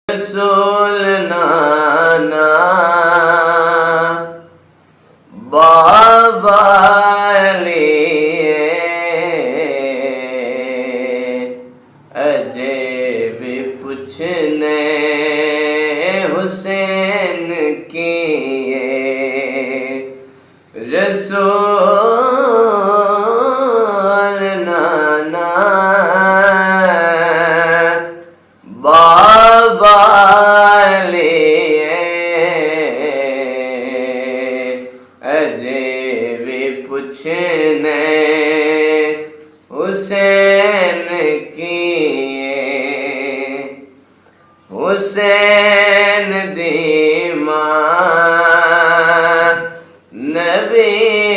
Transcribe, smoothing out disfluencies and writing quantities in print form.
रसूल नाना बाबा अजय भी पूछने हुसैन की रसूल नाना बाबा अजय भी पूछने हुसैन की हुसैन दीमा नबी